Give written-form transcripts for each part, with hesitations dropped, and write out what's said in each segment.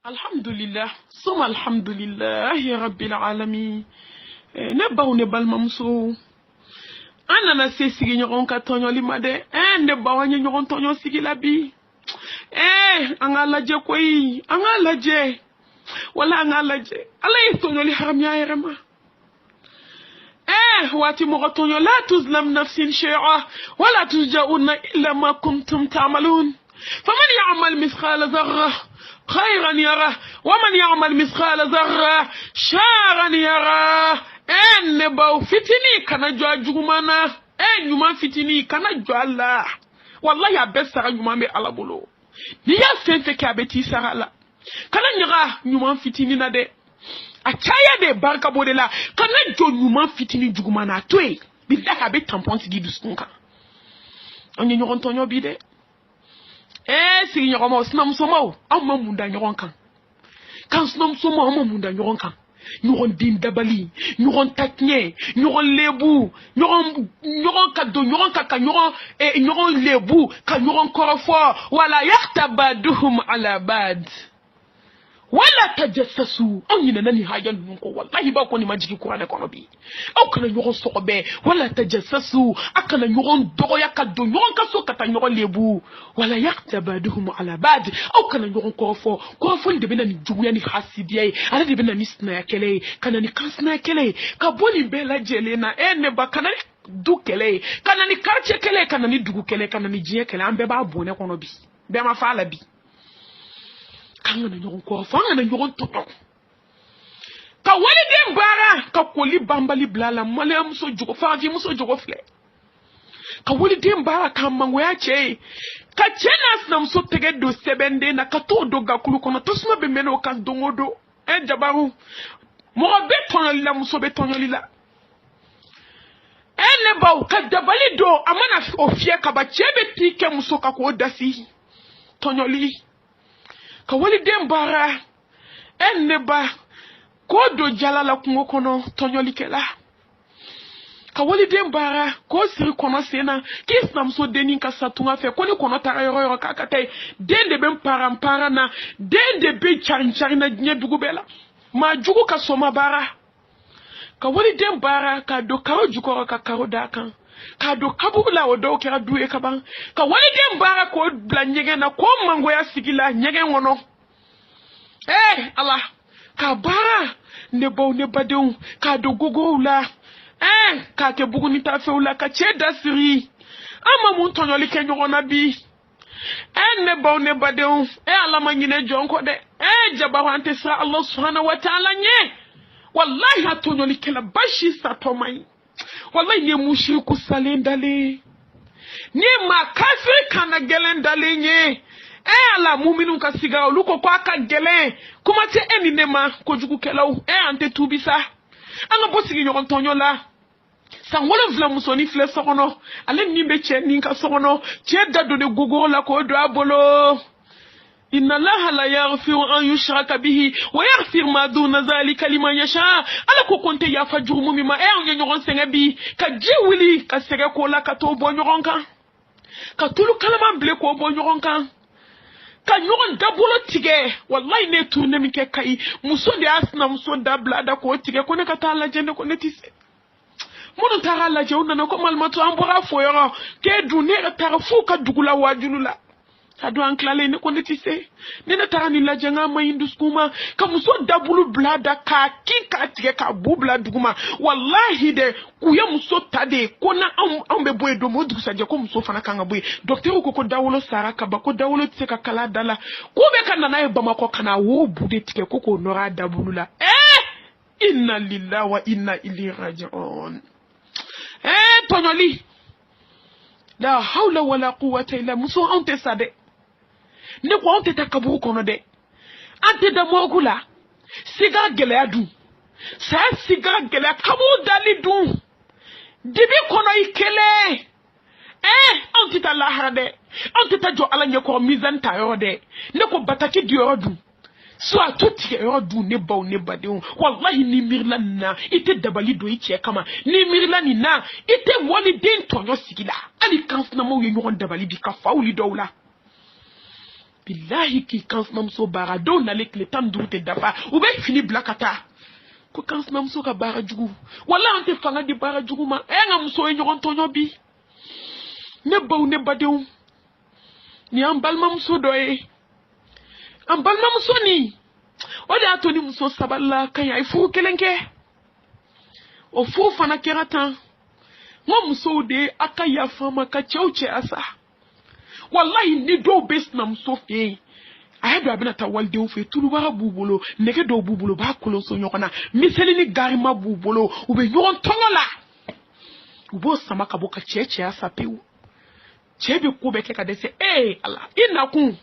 Alhamdulillah, sum alhamdulillah, ya rabbil alamin. Ne ba ne balmamso. Ana na se sigi nyogon ka tonyo limade. Ne ba wanye nyogon tonyo sigi labi. Anga laje koyi, anga laje. Wala anga laje. Ala yi tonyo li haram ya yerema. Wati mo tonyo la tuzlam nafsin shay'a wala tuja'una illa ma kuntum ta'malun. فمن يعمل مثقال ذرة خيرا يره ومن يعمل مثقال ذرة شرا يره en baw fitini kana jwa jugumana nyuma fitini kana jwa Allah wallahi abesara nyuma me alabolo ni ya fente ka beti sarala kana nyira nyuma fitini na de akaya de barka bodela kana jwa nyuma fitini jugumana toy bi da ka be tampon ti di skunka onye nyoron tonyo bi de si nyoron mo snam somo amma munda nyoron kan snam somo amma munda nyoron kan nyoron din dabali nyoron taknye nyoron lebu nyoron kado nyoron kaka nyoron lebu ka nyoron korofo wala yahtabaduhum ala bad wala tajassasu onyina nani hayan nunko wallahi ba ko ni majiki qur'an ko no bi o kana nyoron sokobe wala tajassasu akana nyoron dogo yakado nyoron kaso kata nyoron lebu wala yahtabaduhum ala bad o kana nyoron korofo de bena ni juguya ni hasidiye ala de bena ni sna kele kana ni kansna kele ka boni bela jele na ne ba kana du kele kana ni karche kele kana ni dugu kele kana ni jiye kele ambe ba bone ko no bi be ma fa la bi kanga na nyoron ko fanga na nyoron toto ka wali dem bara ka koli bambali blala male muso jugo faji muso jugo fle ka wali dem bara ka mango ya che ka chenas na muso tege do sebende na ka to do gakulu kono to suma be meno ka dongodo jabaru mo be tonyo la muso be tonyo lila ne baw ka dabali do amana ofie ka ba chebe tike muso ka ko dasi tonyo li ka wali dem bara ne ba ko do jalala kungo kono tonyoli kela ka wali dem bara ko siri kono sena kis nam so deni ka satunga fe ko ni kono tara yoro ka katay dende ben parampara na dende be charinchari na nye dugu bela ma jugu ka soma bara ka wali dem bara ka do karo jukoro ka karo dakan ka do kabula o do kera duwe ka ban ka wali dem bara ko bla nyege na ko mango ya sigila nyege ngono Allah ka bara ne baw ne badeu ka do gogo la ka ke bugu ni ta fe ula ka che dasiri ama mun tonyoli ke nyona bi ne baw ne badeu Allah ma nyine jonko de jabaru ante sa Allah subhanahu wa ta'ala nye wallahi ha tonyoli ke la bashi sa tomai wallahi ne mushriku salendale ni ma kafir kana gelendale nye ala muminu ka siga luko kwa ka gele kuma te eninema ko jugu kelaw ante tubisa anga bosigi nyoron tonyola sangolo vla musoni fle sokono ale nimbe che ninka sokono che dado de gogoro la ko do abolo inna allaha la yaghfiru an yushraka bihi wa yaghfir ma duna zalika liman yasha ala ko konte ya fajuru mumima nyoron sengabi ka jiwili ka sege ko la ka to bo nyoron ka tulu kalama ble ko bo nyoron ka nyogon dabolo tige wallahi ne tourne mi ke kai muso de asna muso dabla da ko tige ko ne ka ta la jende ko ne tise mono tara la jeuna na ko malmato ambora foyoro ke du ne tara fu ka dugula wajulula adu anklale ne ko ne tise ne na tara ni la jenga ma induskuma ka muso dabulu blada ka kika tige ka bubla duguma wallahi de kuya muso tade ko na ambe boy do modu saje ko muso fana kanga boy docteur ko dawolo saraka ba ko dawolo tse ka kala dala ko be kana na bama ko kana wo bude tike ko nora dabulula inna lillahi wa inna ilaihi raji'un tonoli la hawla wala quwwata illa muso ante sade ne ko ante takaburu kono de ante da mogula siga gele adu sa siga gele kabu dali du dibi kono ikele ante ta lahara de ante ta jo ala nye ko mizan ta yo de ne ko bataki di yo du so atuti yo du ne baw ne bade wallahi ni mirla na ite dabali do ichi kama ni mirla ni na ite wali den tonyo sigila ali kansna mo yo ngon dabali bi ka fawli dowla billahi ki kansinamuso baara dɔw nalen tile 15 tɛ dafa u bɛ fini bila ka taa ko kansinamuso ka baara jugu wala an tɛ fanga di baara jugu ma n ka muso ye ɲɔgɔn tɔɲɔ bi ne baw ne badenw ni an balimamuso dɔ ye an balimamuso ni o de y'a to ni muso sabalila ka ɲi a ye furu kelen kɛ o furu fana kɛra tan n ko musow de a ka yafa ma ka cɛw cɛya sa wallahi ni dɔw bɛ sinamuso fɛ yen a y'a dɔn a bɛna taa walidenw fɛ tulubaga b'u bolo nɛgɛ dɔw b'u bolo u b'a kolonso ɲɔgɔn na miseli ni garima b'u bolo u bɛ ɲɔgɔn tɔɲɔ la u b'o sama ka bɔ ka cɛ cɛya sa pewu cɛ bɛ ko bɛɛ kɛ ka dɛsɛ ala i nakun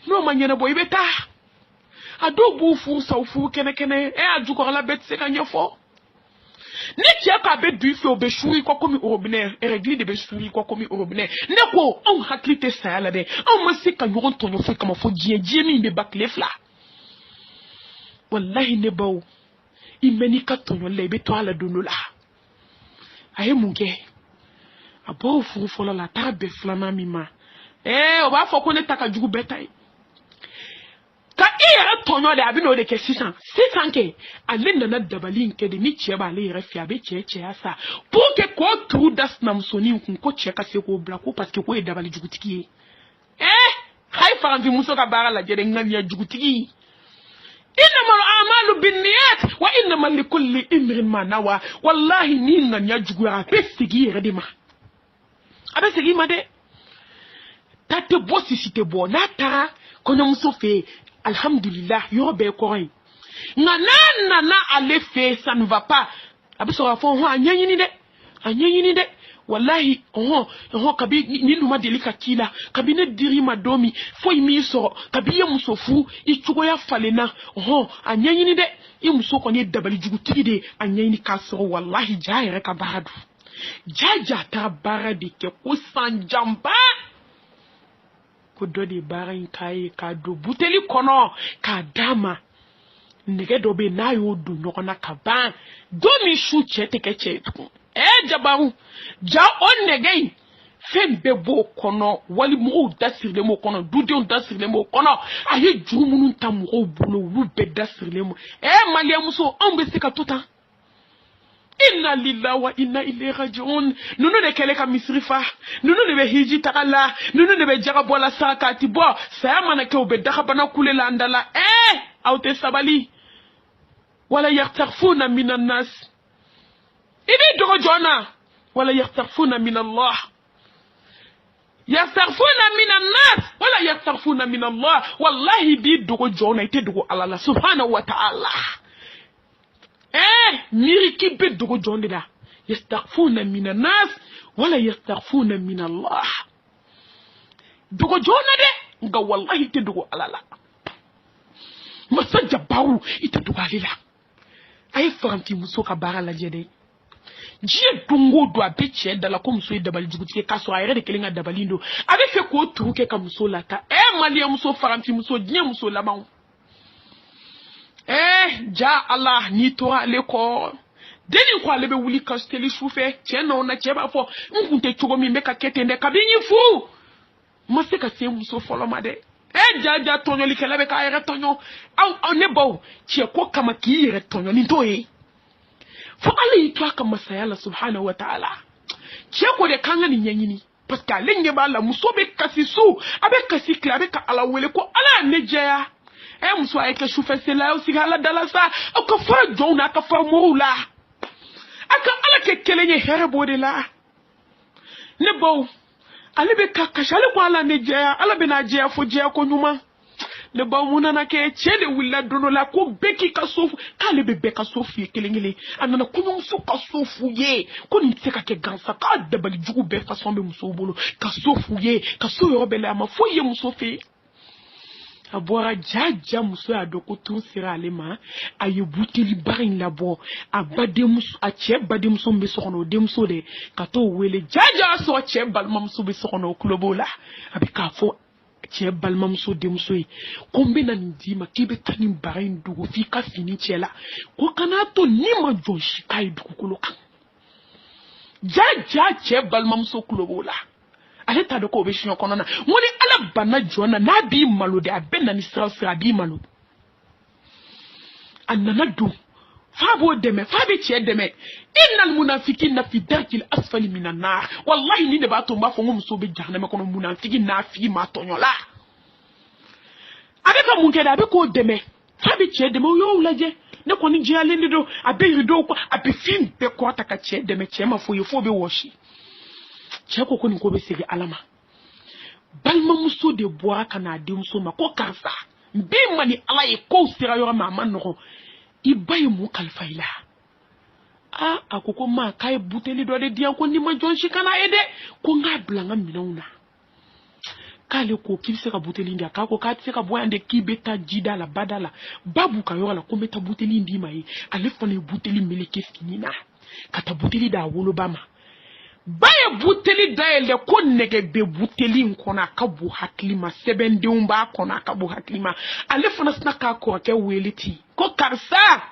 n'o ma ɲɛnabɔ i bɛ taa a dɔw b'u furu sa u furu kɛnɛ a jukɔrɔla bɛɛ tɛ se ka ɲɛfɔ ni cɛ k'a bɛ du i fɛ o bɛ suri kɔ komi orobinɛ règle de bɛ suri kɔ komi orobinɛ ne ko anw hakili tɛ saya la dɛ anw ma se ka ɲɔgɔn tɔɲɔ foyi kama fɔ diɲɛ min bɛ ba tile 2 wallahi ne baw i mɛn n'i ka tɔɲɔli la i bɛ to a la don dɔ la a ye mun kɛ a bɔra furu fɔlɔ la a taara bɛn 2nan min ma o b'a fɔ ko ne ta ka jugu bɛɛ ta ye ka i yɛrɛ tɔɲɔ de a bɛ n'o de kɛ sisan kɛ ale nana dabali in kɛ de ni cɛ b'ale yɛrɛ fɛ a bɛ cɛ cɛya sa pour que k'o turu da sinamusonin kun ko cɛ ka se k'o bila ko parce que k'o ye dabali jugutigi ye hayi faransimuso ka baara lajɛ dɛ ŋaniya jugutigi innama al-a'malu binniyat wa innama likulli imrin ma nawa wallahi ni ŋaniya juguyara a bɛ segin yɛrɛ de ma a bɛ segin ma dɛ ta tɛ bɔ sisi tɛ bɔ n'a taara kɔɲɔmuso fɛ alhamdulillah yɔrɔ bɛɛ kɔrɔ ye nka n'a nana ale fɛ ça ne va pas a bɛ sɔrɔ k'a fɔ a ɲɛɲini dɛ wallahi kabi ni numa deli ka k'i la kabi ne diri ma don min foyi m'i sɔrɔ kabi i ye muso furu i cogoya falenna a ɲɛɲini dɛ i muso kɔni ye dabali jugutigi de a ɲɛɲini k'a sɔrɔ wallahi ja yɛrɛ ka baara don ja taara baara de kɛ ko sanjanba ko dɔ de baara in k'a ye k'a don buteli kɔnɔ k'a d'a ma nɛgɛ dɔ bɛ yen n'a y'o don ɲɔgɔn na ka ban don min su cɛ tɛ kɛ cɛ ye tugun jabaru ja o nɛgɛ in fɛn bɛɛ b'o kɔnɔ wali mɔgɔw da sirilen b'o kɔnɔ dudenw da sirilen b'o kɔnɔ a ye juru minnu ta mɔgɔw bolo olu bɛɛ da sirilen b'o maliyɛnmuso anw bɛ se ka to tan inna lillahi wa inna ilayhi raji'un nunu de kɛlen ka misiri fa nunu de bɛ hiji taga la nunu de bɛ jaga bɔ la saraka ti bɔ saya mana kɛ u bɛ dagabana kule la an da la aw tɛ sabali wala yakhtarfuna minan nas i b'i dogo jɔn na wala yakhtarfuna min Allah yakhtarfuna minan nas wala yakhtarfuna min Allah wallahi b'i dogo jɔn na i tɛ dogo Ala la subhanahu wa ta'ala miriki bɛ dogo jɔn de la yastaghfuna minan nas wala yastaghfuna min Allah dogo jɔn na dɛ nka wallahi i tɛ dogo Ala la masa jabaru i tɛ dogo ale la a ye farantimuso ka baara lajɛ dɛ diɲɛ don o don a bɛ cɛ da la ko muso ye dabali jugutigi k'a sɔrɔ a yɛrɛ de kelen ka dabali don a bɛ fɛ k'o turu kɛ ka muso lata maliyɛnmuso farantimuso diɲɛ muso labanw ja Allah n'i tora ale kɔ deni ko ale bɛ wuli ka teli sufɛ cɛ n'o na cɛ b'a fɔ n kun tɛ cogo min bɛ ka kɛ ten dɛ kabi n ye furu ma se ka se muso fɔlɔ ma dɛ ja tɔɲɔlikɛla bɛ k'a yɛrɛ tɔɲɔ aw ne baw cɛ ko kama k'i yɛrɛ tɔɲɔ nin t'o ye fo ala y'i to a ka masaya la subhanahu wa ta'ala cɛ ko de kan ka nin ɲɛɲini parce que ale ɲɛ b'a la muso bɛ kasi su a bɛ kasi tile a bɛ ka ala wele ko ala y'a ne jɛya muso a ye kɛ sufɛ sela aw sigi ala dala sa aw ka fara jɔnw na a ka fara mɔgɔw la a ka ala kɛ kelen ye hɛrɛ b'o de la ne baw ale bɛ ka kasi ale ko ala ne jɛya ala bɛ n'a jɛya fo jɛya ko ɲuman ne baw mun nana kɛ cɛ de wulila don dɔ la ko bɛɛ k'i ka so k'ale bɛ bɛɛ ka so f'u ye kelen kelen a nana kɔɲɔmuso ka so f'u ye ko nin tɛ se ka kɛ gansan k'a dabali jugu bɛɛ fasɔn bɛ musow bolo ka so f'u ye ka so yɔrɔ bɛɛ la a ma foyi ye muso fɛ a bɔra ja muso y'a dɔn ko tun sera ale ma a ye buteli baara in labɔ a cɛ badenmuso min bɛ so kɔnɔ o denmuso de ka t'o wele ja y'a sɔrɔ cɛ balimamuso bɛ so kɔnɔ o tulo b'o la a bɛ k'a fɔ cɛ balimamuso denmuso ye ko n bɛna nin d'i ma k'i bɛ taa nin baara in dogo f'i ka fini cɛ la ko kan'a to ni ma jɔn si k'a ye dugukolo kan ja cɛ balimamuso tulo b'o la ale ta do ko be shion kono na ngoni ala bana jona na bi malo de abenna ni sira bi malo annana do fabo deme fabe tie deme innal munafiqina fi darkil asfali minan nar wallahi ni ne ba to mba fo ngum so be jahannama kono munafiqin na fi ma tonyola abe ka munke da be ko deme fabe tie deme yo ulaje ne ko ni jiale ndi do abe rido ko abe fin be ko ta ka tie deme tie ma fo yefo be woshi tie ko ko ni ko be sege alama balma muso de boa kana de muso ma ko karsa bi mani ala e ko sira yo ma man no ibaye mu kalfaila akoko ma kai buteli do de dian ko ni ma jonshi kana ede ko nga blanga minauna kale ko kibse ka buteli ndia ka ko ka tse ka boyande kibeta jida la badala babu ka yola ko meta buteli ndi mai ale fane buteli meleke finina kata buteli da wolo bama baye buteli da ele ko nege be buteli nkona ka bu haklima sebende umba kona ka bu haklima ale fana snaka ko ke weliti ko karsa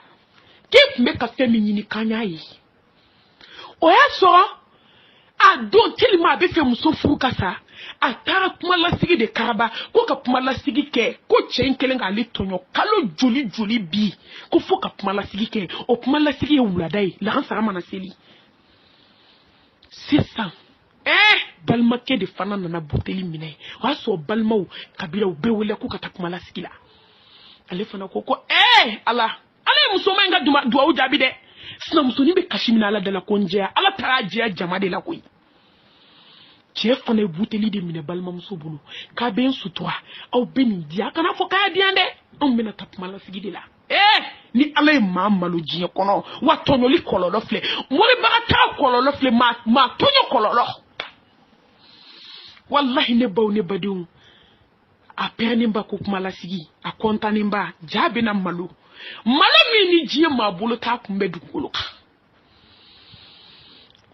kip me ka femini kanya yi oya so a do tilma be fe muso fu kasa a tara kuma la sigi de karaba ko ka kuma la sigi ke ko chenkelen ga litonyo kalo joli bi ko fu ka kuma la sigi ke o kuma la sigi wula dai la ansara mana seli c'est ça balma ke de fana na buteli mine wa so balma kabila be wele ko ka takuma la sigi la ale fana ko ala muso menga duwa ujabi de sina muso ni be kashimina ala de la konjea ala taraje jama de la koyi che fana buteli de mine balma muso bulu ka ben sutoa au beni dia kana fo ka dia de on mena tapuma la sigi de la ni ala ma malo jiye kono wa tonyoli kololo fle mori barata kololo fle ma tonyo kololo wallahi ne baw ne badiu a perni mba ko kuma la sigi a kontani mba jabe na malo mi ni jiye ma bolo ta kumbe dukolo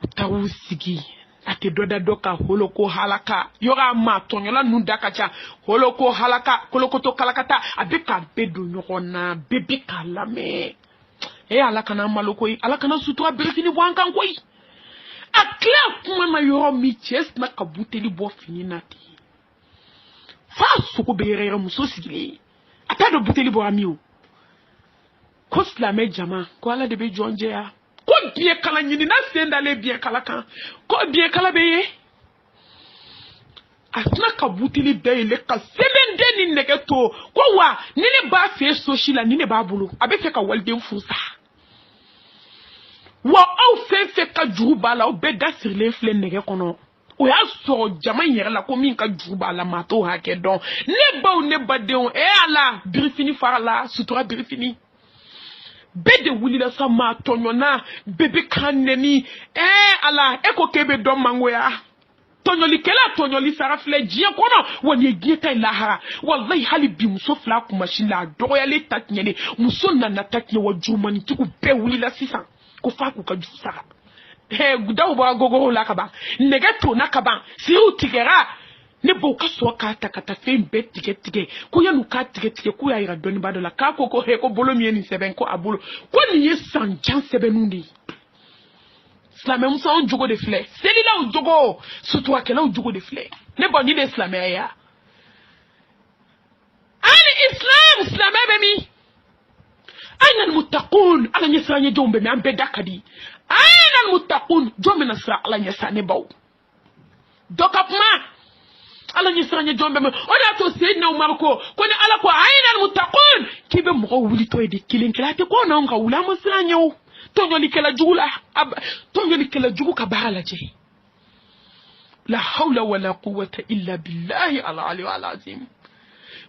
utawu sigi ate doda doka holoko halaka yora ma tonyola nunda kacha holoko halaka kolokoto kalakata abeka bedo nyona bebe kalame alaka na maloko yi alaka na sutura berefini bwanka ngoi akla kuma na yoro mi ches na kabuteli bo fini nati fa soko berere muso sigile ata do buteli bo amiu ko slame jama ko ala de be jonje ya ko bien kala nyini na senda le bien kala kan ko bien kala beye asna ka butili be le ka sebende ni negeto ko wa ni ne ba fe social ni ne ba bulu abe fe ka walde mfusa wa au fe ka juba la o be da sur les fle nege kono o ya so jama yere la ko min ka juba la mato ha ke don ne ba o ne ba de on ala birifini fara la sutura birifini bede wulila sama tonyona bebe kaneni ala eko kebe don mangoya tonyoli kela tonyoli sarafle jia kono woni gieta lahara wallahi hali bi muso fla ku machine doya le tatnyene muso na tatnye wa jumani tuku be wulila sisan ko fa ku ka jusara gudaw ba gogo la kaba negato nakaba si utigera ne bo ka so ka takata fe mbe tike ko yanu ka tike ko ya ira doni badola ka ko ko bolo mi ni seben ko abulo ko ni ye sanjan sebenundi islam musa on jogo de flé selila on jogo surtout akela on jogo de flé ne bo ni de islam ya ani islam be mi aina almuttaqun ala nyasanya jombe mi ambe dakadi aina almuttaqun jombe na sa ala nyasane baw dokapma ala nyisranya jombe me oda to sayyidina umar ko ni ala ko aina almuttaqun kibe mo wuli to de kilin kilate ko na nga wula musranyo to nyoli kala jugula to nyoli kala jugu ka bala je la hawla wala quwwata illa billahi al-ali al-azim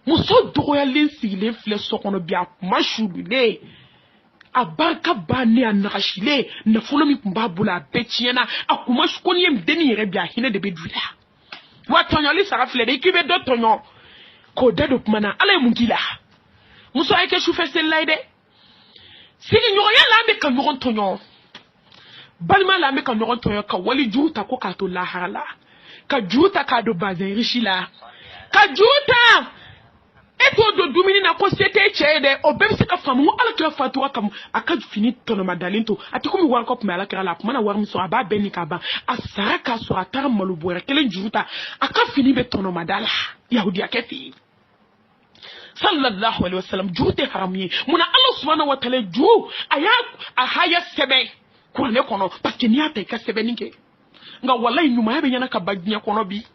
muso dogo ya lensi le fle sokono bia mashubile abarka bani anashile na fulo mi mbabula betiena akuma shukoni yem deni yere bia hine de bedula wa tonyoli sarafle de kibe do tonyo ko dedo mana ala mungila muso ayke shufe selaide sigi nyogo ya lambe ka nyogo tonyo balma lambe ka nyogo tonyo ka wali juta ko ka to lahala ka juta ka do bazin rishila ka juta e to do dumini na ko sete chede o be se ka famu ala kira fatuwa kam aka fini tono madalinto ati ko mi war ko me ala kira la kuma na war mi so aba beni ka ba asara ka so atara malubore kele juruta aka fini be tono madala yahudi akefi sallallahu alaihi wasallam jute haramiye muna Allah subhanahu wa ta'ala ju aya ahaya sebe ko ne kono parce que ni ata ka sebe ninge nga wallahi nyuma ya be nyana ka bagnya kono bi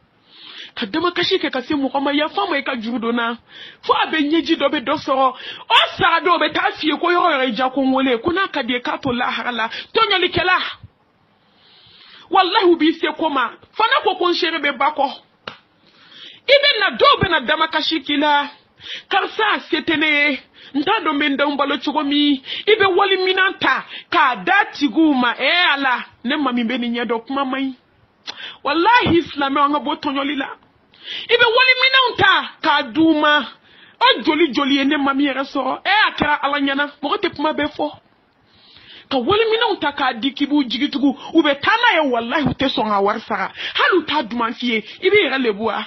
kadama kashi ke kasi Muhammad ya fama ka judo na fo abenyeji do be do soro o sa do be ta fie ko yo ja ko ngole kuna ka de ka to la harala to nyali kela wallahi bi se koma fana ko kon shere be bako ibe na do be na dama kashi kila karsa setene ndado menda umbalo chugomi ibe wali minanta ka datiguma ala ne mami be ni nyedo kuma mai wallahi islam nga botonyolila ibe wali minanta ka duma o joli ene mami reso akira alanyana mo te kuma be fo ka wali minanta ka dikibu jigitugu ube tana ya wallahi ute songa warsara halu ta duma fie ibe yera lebua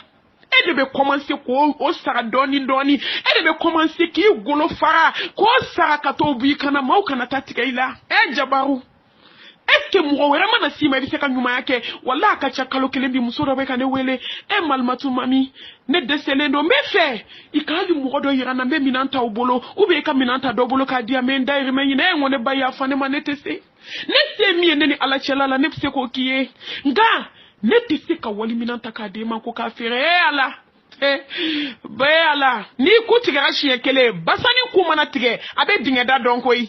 et de be commencer ko o sara doni et de be commencer ki golo fara ko sara kato bi kana mau kana tatika ila jabaru est-ce que mo wera mana sima bi se ka nyuma yake walla ka chakalo kelembi musoro be kana wele malmatu mami ne desele ndo mefe ikali mo do yira na be minanta obolo ube ka minanta do bolo ka dia men daire men ne ngone baya fane manetese ne se mi ne ni ala chelala ne se ko kiye nga ne tisi ka wali minanta ka de man ko ka fere ala be ala ni ku tigara shiye kele basani ku mana tige abe dinga da don koyi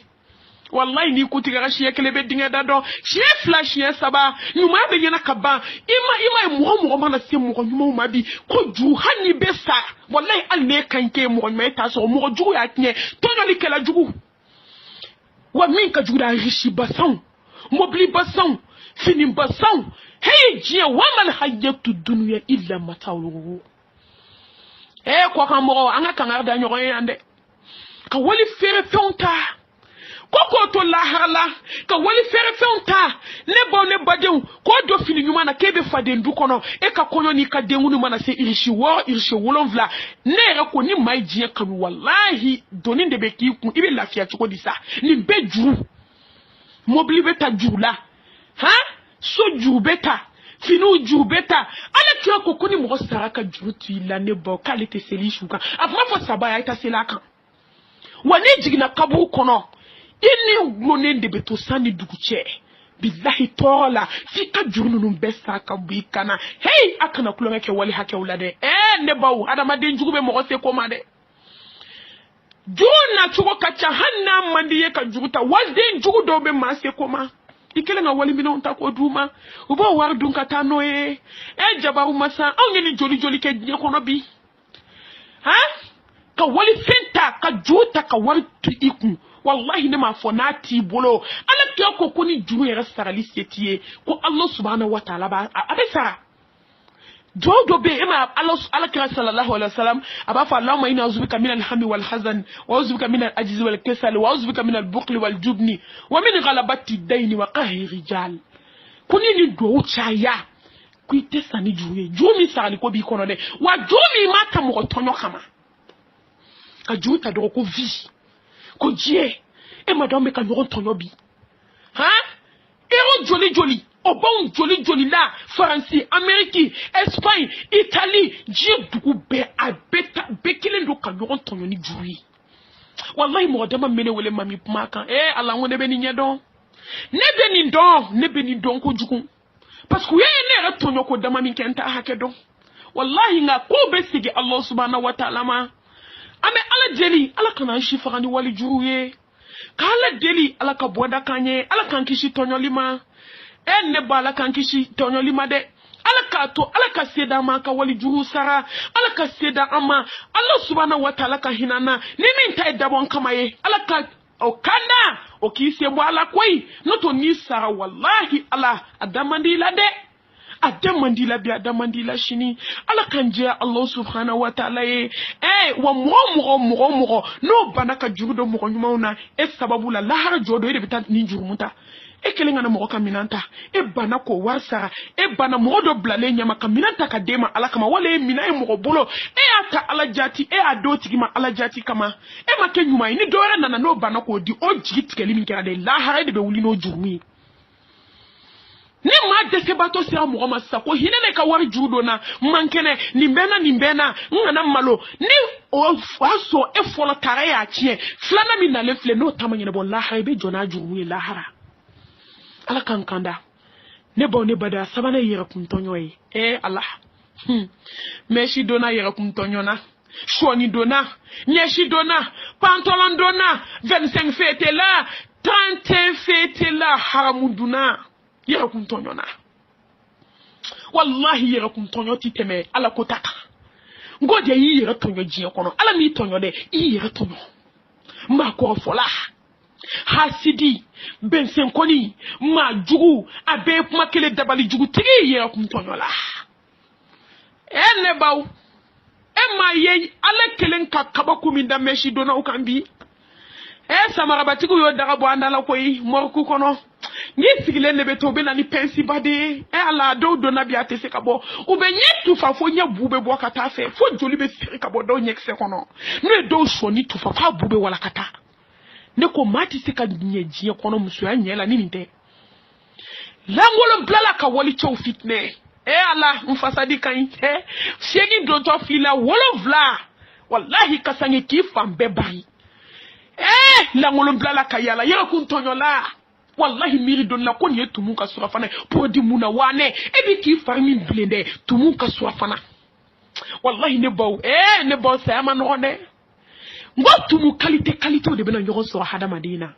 wallahi ni ku tigara shiye kele be dinga da don shiye flash shiye saba nyuma be yana kaba ima mo mana se mo nyuma ma bi ko ju hani be sa wallahi al ne kanke mo me ta so mo ju ya tne to nyali kala jugu wa min ka ju da rishi basan mobli basan fini basan hey jia wamal hayyatu dunya illa mata'u ko kan mo anga kan arda nyogo yande ka wali fere fonta koko to la hala ka wali fere fonta ne badeu ko do fini nyuma na kebe fade ndu kono ka konyo ni ka dengunu mana se irishi wolonvla ne re ko ni mai jia kan wallahi doni de be ki ku ibe lafiya chiko disa ni be juru mobili beta jula so jubeta finu jubeta ala kiyo kokoni mo saraka jurutu ila ne bo kalite seli shuka afma fo sabaya ita selaka wani jigina kabu kono ini glone de beto sani duguche billahi tola fika jurunu besa kabikana hey akana kulonga ke wali hake ulade ne bawu adama de njugube mo se komade juna chuko kacha hanna mandiye ka juguta wasde njugu dobe ma se koma ikele nga wali mina unta ko duma ubo war dunka tano jabaru masa on ni joli ke nye kono bi ka wali senta ka juta ka war tu iku wallahi ne ma fonati bolo ala ko koni juru ya sarali setie ko Allah subhanahu wa ta'ala ba abesa do be ima Allah kira sallallahu alaihi wasallam abafa Allahumma inna uzbika min al-hammi wal hazan wa uzbika min al-ajz wal kasal wa uzbika min al-buql wal jubni wa min ghalabati ad-dayn wa qahri rijal kuni ni do chaya kuite sani juye jumi sali ko bi kono de wa jumi mata mo tonyo kama ka juta do ko vi ko die e madame ka no tonyo bi ero joli Obon joli la France, Amérique, Espagne, Italie, Dieu dugu be abeta bekile ndo kanyoron tonyoni juri. Wallahi mo dama mene wele mami pumaka ala ngone be ni nyedon. Ne be ni don ko jugu. Parce que ne ra tonyo ko dama min kenta hakedon. Wallahi nga ko be sigi Allah subhanahu wa ta'ala ma. Ame ala jeli ala kana shifani wali juruye. Kala deli ala ka boda kanye ala kan kishi tonyolima. Ne bala kan kishi tonyolima de ala ka seda ma ka wali juhu sara ala ka seda ama Allah subhanahu wa ta'ala ka hinana ni min ta dabon kamaye ala ka o kanda o kise mo ala koi noto ni sara wallahi ala adamandi la de adamandila bi adamandila shini ala kanje Allah subhanahu wa ta'ala wa mo no banaka jurudo mo nyuma sababu la lahara jodo de bitan ni jurumuta kelenga na mo kaminanta bana ko warsara bana mo do blale nyama kaminanta ka dema ala kama wale mina mo bolo ata ala jati ado tigima ala jati kama ma ke nyuma ni dore na no bana ko di o jigi tikeli min kera de lahara de be wuli no jurumi ni ma dese bato sira mo ma sako hinene ka wari judo na mankene nimbena ngana malo ni o faso fola tare ya tie flana mi na le fle no tamanya bon lahara be jona jurumi lahara ala kankanda ne bada sabana yera kuntonyo Allah meshi dona yera kuntonyo na shoni dona nyeshi dona pantalon dona 25 fete la 31 fete la haramuduna yera kuntonyo na wallahi yera kuntonyo titeme ala kotaka ngode yi yera tonyo jiye kono ala mi tonyo de yi yera tonyo ma ko fola hasidi bensenkoni ma jugu abe kuma kele dabali jugu tigi ye kumtonyola ene baw ma ye ale kelen ka kabaku minda meshi dona ukambi samara batiku yo daga bo andala koyi morku kono ni sigile ne beto be na ni pensi bade ala do dona bi atese kabo ube nyetu fa fo nya bube bo kata fe fo joli be siri kabo do nyekse kono no do shoni tu fa bube wala kata ne ko mati sika nyeji kono musu ya nyela nini nte langolo blala ka wali chow fitne ala mfasadi kan shegi do to fila wolo vla wallahi kasange ki fambe bari langolo blala ka yala yera kun tonyola wallahi miri don la ko nye tumu ka sura fana podi muna wane ebi ki farmi blende tumu ka sura fana wallahi ne baw sa ma no ne ngotumu qualité de bena nyogo so hada madina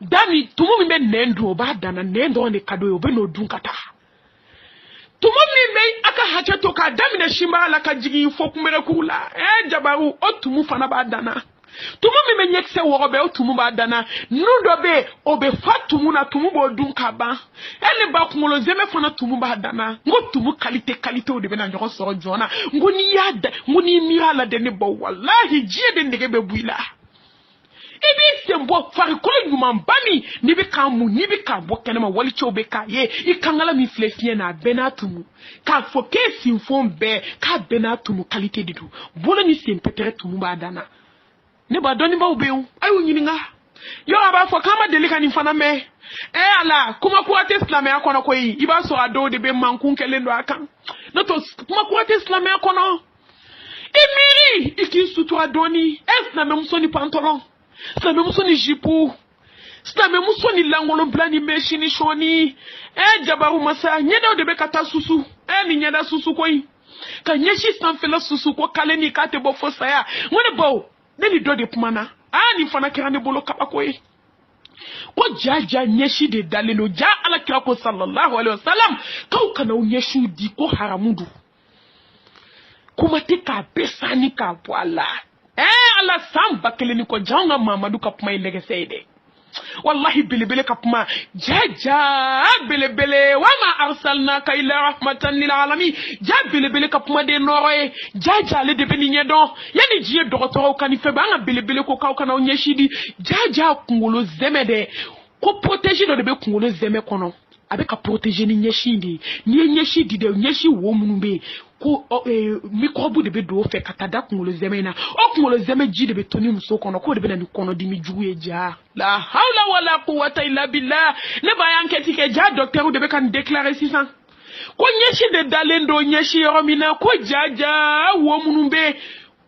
dami tumu mi men nendo ba dana nendo ne kado yo beno dunkata tumu mi men aka hacha to ka dami ne shimba la ka jigi fo kumere kula jabaru o tumu fana ba dana tumu mi men yekse wo be o tumu ba dana nundo be o be fatumu na tumu bo dunka ba ele ba kumulo zeme fana tumu ba dana ngotumu qualité de bena nyogo so jona ngoni yada ngoni mira de ne bo wallahi jie de ndege be buila ibi sembo fari kolo nyuma bami ni bi kamu ni bi ka bo kenema wali chobe ka ye ikangala mi flefie na benatumu ka foke sinfon be ka benatumu qualité de du bolo ni sempetere tumu ba dana ne ba doni ba ubeu ayu nyininga yo aba fo kama delika ni fana me ala kuma kuate islam ya kono koyi iba so ado de be mankun kelendo akan no to kuma kuate islam ya kono emiri iki sutura doni na me musoni pantalon na me musoni jipu na me musoni langolo blani meshini shoni jabaru masa nyeda de be kata susu ni nyeda susu koyi ka nyeshi sanfela susu ko kaleni kate bo fosaya ngone bo neni do de pumana ni fana kirane bolo kabakoyi ko jaja nyeshi de dalelo ja ala kira ko sallallahu alaihi wasallam kau kana nyeshi di ko haramudu kuma tika besani ka wala ala samba keleni ko janga mamadu ka puma ilege seide wallahi bilibele kapuma jaja bilibele wama arsalnaka illa rahmatan lil alamin ja bilibele kapuma de noroye jaja le de beninye don yani jiye dokotoro kanife banga bilibele ko kana onyeshidi jaja kungolo zemede ko protéger do de be kungolo zeme kono abe ka protéger ni nyeshindi ni nyeshidi de nyeshi wo munumbe ko microbe de be do fe katada kungolo zeme na o kungolo zeme ji de be toni muso kono ko de be na ni kono di mi juwe ja la hawla wala quwwata illa billah ne bayan ketike ja docteur de be kan déclarer 600 ko nyeshi de dalendo nyeshi yoromina ko jaja wo munumbe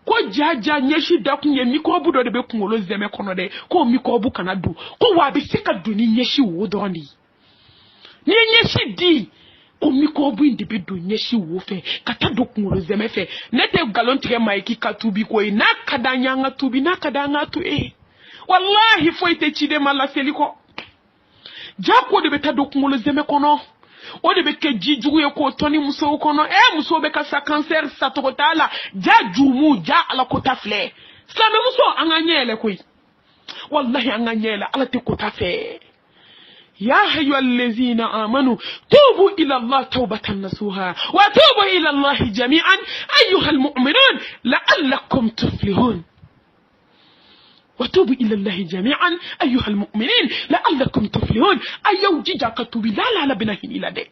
ko jaja nyeshi da kunye microbe do de be kungolo zeme kono de ko microbe kana du ko wa be sika do ni nyeshi wo dondi ni nyeshi di ko microbe indi be do nyeshi wo fe kata do kungolo zeme fe nete galon tire maiki katubi ko na kadanya nga tubi na kadanga tu wallahi fo ite chide mala seliko jako de be ta do kungolo zeme kono o de be ke jijugu ye ko toni muso kono muso be ka sa cancer sa tokotala ja jumu ja ala kota fle slame muso anganyele koy wallahi anganyele ala te kota fe يا أيها الذين آمنوا توبوا إلى الله توبة نصوحا وتوبوا إلى الله جميعا أيها المؤمنون لعلكم تفلحون وتوبوا إلى الله جميعا أيها المؤمنين لعلكم تفلحون أيو جيجا كتوبي لا بنهين إلى دي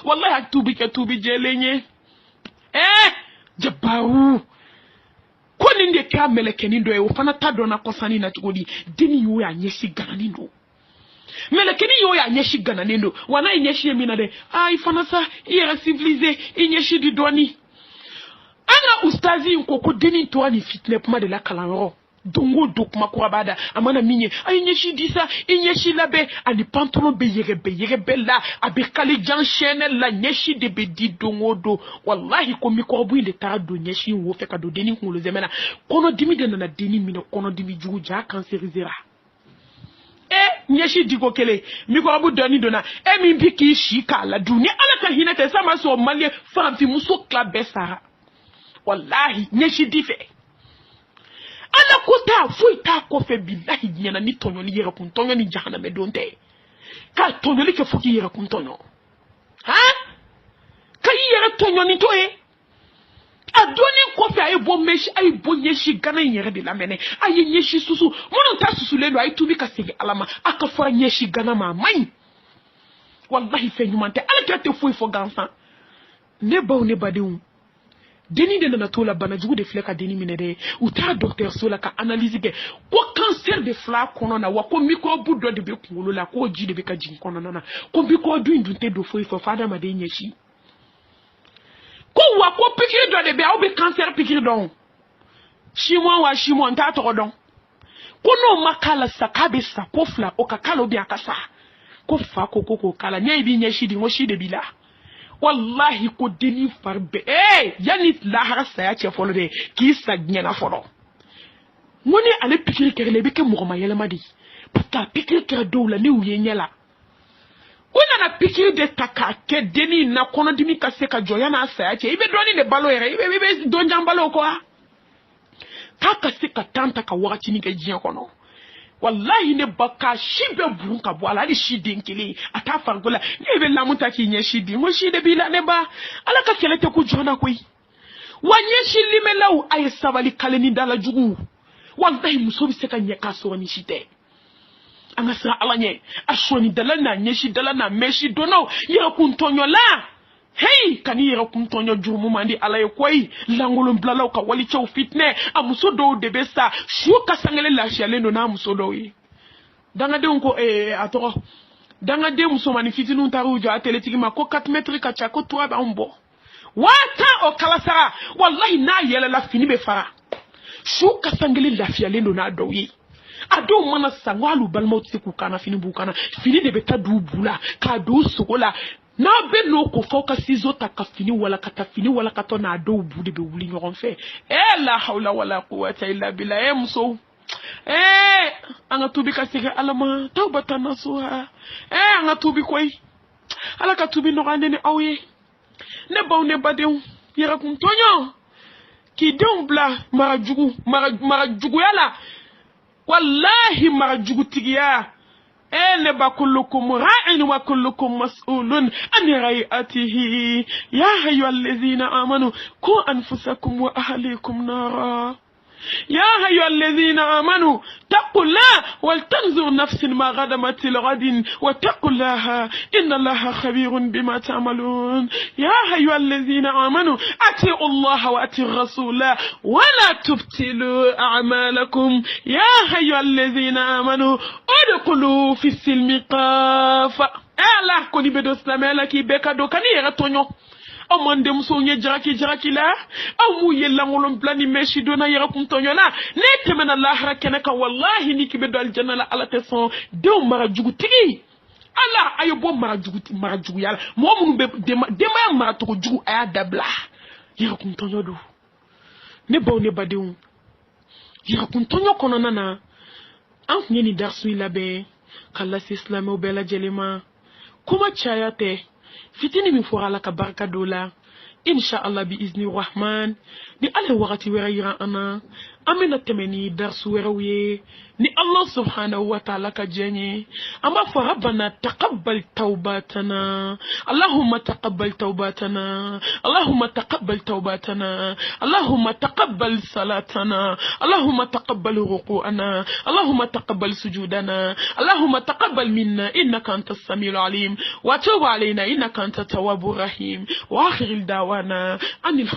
والله كتوبي جيليني جبارو كونين دي كامل كنين دو وفانا تادونا قصاني نتقولي ديني يويا نيسي غانين دو melekeni yo ya nyeshi gana nendo wana inyeshi mina de ai fanasa ira civilisé inyeshi di doni ana ustazi nkoko deni to ani fitne kuma de la kalanro dongo dokuma kurabada amana minye ai inyeshi disa inyeshi labe ani pantalon be yere bella abe kali jan chaîne la nyeshi de be di dongo do wallahi ko mi ko bu ile tara do nyeshi wo fe ka do deni ko lo zemena kono dimi de na deni mina kono dimi jugu ja cancerisera nyeshi digo kele miko abu doni dona mi biki shika la duni ala ka hinete sama so malie fanti muso klabe sara wallahi nyeshi dife ala kota fuita ko fe billahi nyana ni tonyo ni yera kun tonyo ni jahana me donte ka tonyo li ke fuki yera kun tonyo ha ka yera tonyo ni toye adoni kofi ay bo meshi ay bo nyeshi gana yere de la mene ay nyeshi susu mono ta susu lelo ay tubi ka sege alama aka fa nyeshi gana ma mai wallahi fe nyumante ala ka te foi fo gansan ne ba ne badewu deni de na tola bana jugu de fleka deni minede ou ta docteur sola ka analyse ke ko cancer de fla kono na wa ko microbe do de be kulo la ko ji de be ka jin kono na ko bi ko du ndunte do foi fo fada ma de nyeshi ko wa ko pikiri do de be au be cancer pikiri don chimon ta to don ko no makala sakabe sa ko fla o ka kala obi akasa ko fa ko kala nyai bi nyeshi di mo shi de bila wallahi ko deni farbe yani lahara saya che folo de ki sagnya na folo ngoni ale pikiri kere be ke mo ma yele madi pata pikiri kere do la ni uye nyela ona na pikiri de taka ke deni na kono dimi ka se ka joya na saya che ibe doni ne balo yere ibe don jambalo ko ka se ka tanta ka wakati ni ke jian kono wallahi ne baka shibe burun ka bo ala di shidin kili ata fargola ne be lamuta ki nye shidi mo shide bila ne ba ala ka kelete ku jona koi wanye shili melaw ay sabali kaleni dala jugu wallahi muso bi se ka nye ka so ni shite anga sira ala nye ashoni dala na nye shi dala na meshi dono yera kuntonyo la hey kani yera kuntonyo jumu mandi ala ye koi langolo blalaw ka wali chaw fitne amuso do de besa shuka sangele la shialendo na amuso do yi danga de unko atoro danga de muso mani fitinu taru jo ateletiki ma ko 4 metres ka cha ko 3 ba umbo wata o kalasara wallahi na yela la fini be fara shuka sangele la shialendo na do yi ado mana sangwalu balmoti ku kana fini bukana fini de beta du bula ka do sokola na be no ko foka sizo takafini wala katafini wala katona ado bu de be wuli nyon fe la hawla wala quwwata illa billah muso anga tubi ka sege alama tawbatan nasuha anga tubi koy ala ka tubi no gande ne awye ne baw ne badew yera kum tonyo ki dew bla marajugu yala wallahi marajugu tigiya ne ba kullukum ra'in wa kullukum mas'ulun an ra'atihi ya ayyuhallazina amanu qu anfusakum wa ahlikum nara يا أيها الذين آمنوا اتقوا الله ولتنظر نفس ما قدمت لغد واتقوا الله إن الله خبير بما تعملون يا أيها الذين آمنوا أطيعوا الله وأطيعوا الرسول ولا تبطلوا أعمالكم يا أيها الذين آمنوا ادخلوا في السلم كافة الله كوني بدو سلامة كي بكا دو كاني يغتونيو amande muso nye jaraki la amu yella ngolon plani meshi dona yera kumtonyo la ne temena lahara keneka wallahi ni kibe do aljanna la ala te son de marajugu tigi ala ayobo marajugu yala mo munu be dema marato jugu aya dabla yera kumtonyo do ne baw ne badewu yera kumtonyo kono nana an nyeni darsu ilabe kala islamo bela jelema kuma chayate fitini mi fora la ka barka dola insha Allah bi izni rahman ni ala wakati wera yira ana amina temeni darsu werawiye ni Allah subhanahu wa ta'ala ka jenye amma fa rabbana taqabbal tawbatana Allahumma taqabbal tawbatana Allahumma taqabbal tawbatana Allahumma taqabbal salatana Allahumma taqabbal ruku'ana Allahumma taqabbal sujudana Allahumma taqabbal minna innaka antas samiul alim wa tub alayna innaka antat tawwabur rahim wa akhiril dawana anil